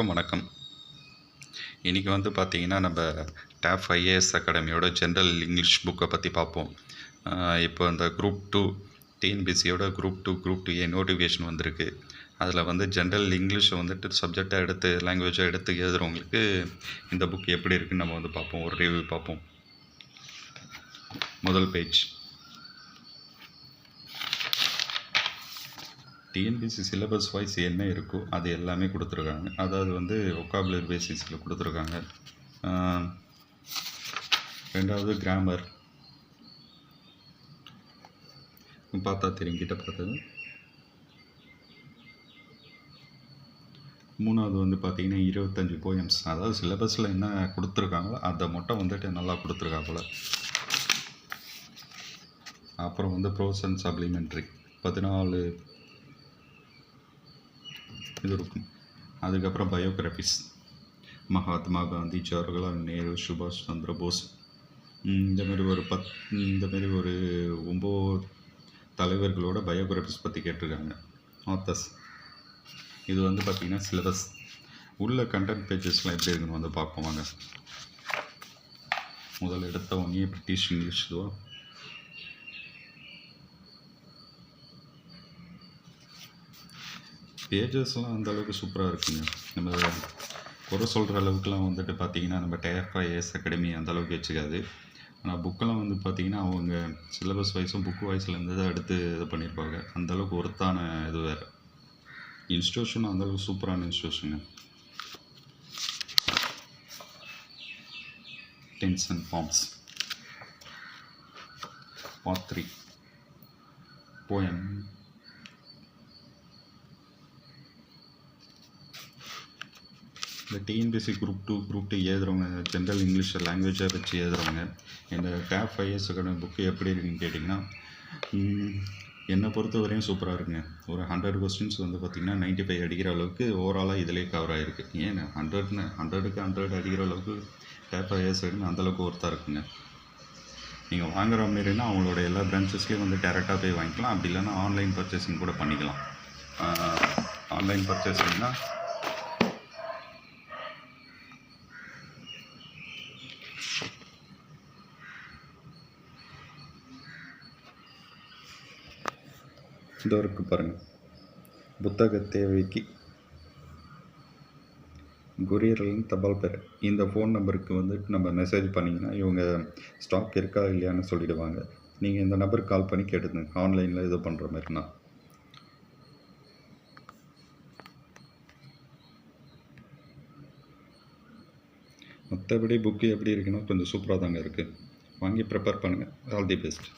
அனைவருக்கும் வணக்கம். இன்றைக்கி வந்து பார்த்திங்கன்னா நம்ம டாப் ஐஏஎஸ் அகாடமியோட ஜென்ரல் இங்கிலீஷ் புக்கை பற்றி பார்ப்போம். இப்போ இந்த குரூப் 2 டிஎன்பிசியோட குரூப் 2A நோட்டிஃபிகேஷன் வந்திருக்கு. அதில் வந்து ஜென்ரல் இங்கிலீஷை வந்துட்டு சப்ஜெக்டாக எடுத்து லாங்குவேஜாக எடுத்து எழுதுகிறவங்களுக்கு இந்த புக் எப்படி இருக்குன்னு நம்ம வந்து பார்ப்போம். ஒரு ரிவ்யூ பார்ப்போம். முதல் பேஜ் டிஎன்பிசி சிலபஸ் வைஸ் என்ன இருக்கோ அது எல்லாமே கொடுத்துருக்காங்க. அதாவது வந்து ஒக்காபுலரி பேசிஸில் கொடுத்துருக்காங்க. ரெண்டாவது கிராமர் பார்த்தா தெரியும், கிட்ட பார்த்தது. மூணாவது வந்து பார்த்திங்கன்னா 25 போயம்ஸ், அதாவது சிலபஸில் என்ன கொடுத்துருக்காங்களோ அதை மட்டும் வந்துட்டு நல்லா கொடுத்துருக்காப்புல. அப்புறம் வந்து ப்ரோஸ் அண்ட் சப்ளிமெண்ட்ரி 14 இது இருக்கும். அதுக்கப்புறம் பயோகிராஃபிஸ் மகாத்மா காந்தி, ஜவஹர்லால் நேரு, சுபாஷ் சந்திர போஸ், இந்தமாரி ஒரு 9 தலைவர்களோட பயோகிராஃபிஸ் பற்றி கேட்டிருக்காங்க, ஆத்தர்ஸ். இது வந்து பார்த்திங்கன்னா சிலபஸ். உள்ள கண்டென்ட் பேஜஸ்லாம் எப்படி இருக்குன்னு வந்து பார்ப்போம் வாங்க. முதல்ல எடுத்த உடனே பிரிட்டிஷ் இங்கிலீஷ் இதுவா. பேஜஸ்லாம் அந்தளவுக்கு சூப்பராக இருக்குங்க. நம்ம குறை சொல்கிற அளவுக்குலாம் வந்துட்டு பார்த்திங்கன்னா நம்ம டாப் ஐஏஎஸ் அகாடமி அந்தளவுக்கு வச்சுக்காது. ஆனால் புக்கெல்லாம் வந்து பார்த்திங்கன்னா அவங்க சிலபஸ் வைஸும் புக்கு வைஸ்லேருந்து தான் எடுத்து இது பண்ணியிருப்பாங்க. அந்தளவுக்கு ஒர்த்தான இது வேறு. இன்ஸ்டியூஷன் அந்தளவுக்கு சூப்பரான இன்ஸ்டியூஷனுங்க. Tense and forms part 3 poem. இந்த டிஎன்பிசி குரூப் 2 எழுதுகிறவங்க, ஜென்ரல் இங்கிலீஷ் லாங்குவேஜாக வச்சு எழுதுகிறவங்க இந்த டாப் ஐஏஎஸ் அகாடமி புக்கு எப்படி இருக்குன்னு கேட்டிங்கன்னா என்னை பொறுத்த வரையும் சூப்பராக இருக்குங்க. ஒரு 100 கொஸ்டின்ஸ் வந்து பார்த்திங்கன்னா 95 அடிக்கிற அளவுக்கு ஓவராலாக இதிலே கவர் ஆகிருக்கு. ஏன் 100க்கு 100 அடிக்கிற அளவுக்கு டாப் ஐஏஎஸ் அகாடமி அந்தளவுக்கு ஒர்த்தாக இருக்குங்க. நீங்கள் வாங்குகிற மாதிரினா அவங்களோட எல்லா பிரான்ச்சஸ்லேயும் வந்து டேரெக்டாக போய் வாங்கிக்கலாம். அப்படி இல்லைன்னா ஆன்லைன் பர்ச்சேசிங் கூட பண்ணிக்கலாம். ஆன்லைன் பர்ச்சேசிங்னால் இந்த இருக்குது பாருங்கள். புத்தக தேவைக்கு கொரியர்லேருந்து தபால் பெற இந்த ஃபோன் நம்பருக்கு வந்துட்டு நம்ம மெசேஜ் பண்ணிங்கன்னா இவங்க ஸ்டாக் இருக்கா இல்லையான்னு சொல்லிவிடுவாங்க. நீங்கள் இந்த நம்பருக்கு கால் பண்ணி கேட்டுங்க ஆன்லைனில் இது பண்ணுற மாதிரினா. மற்றபடி புக்கு எப்படி இருக்குன்னா கொஞ்சம் சூப்பராக தாங்க இருக்குது. வாங்கி ப்ரிப்பேர் பண்ணுங்கள். All the best.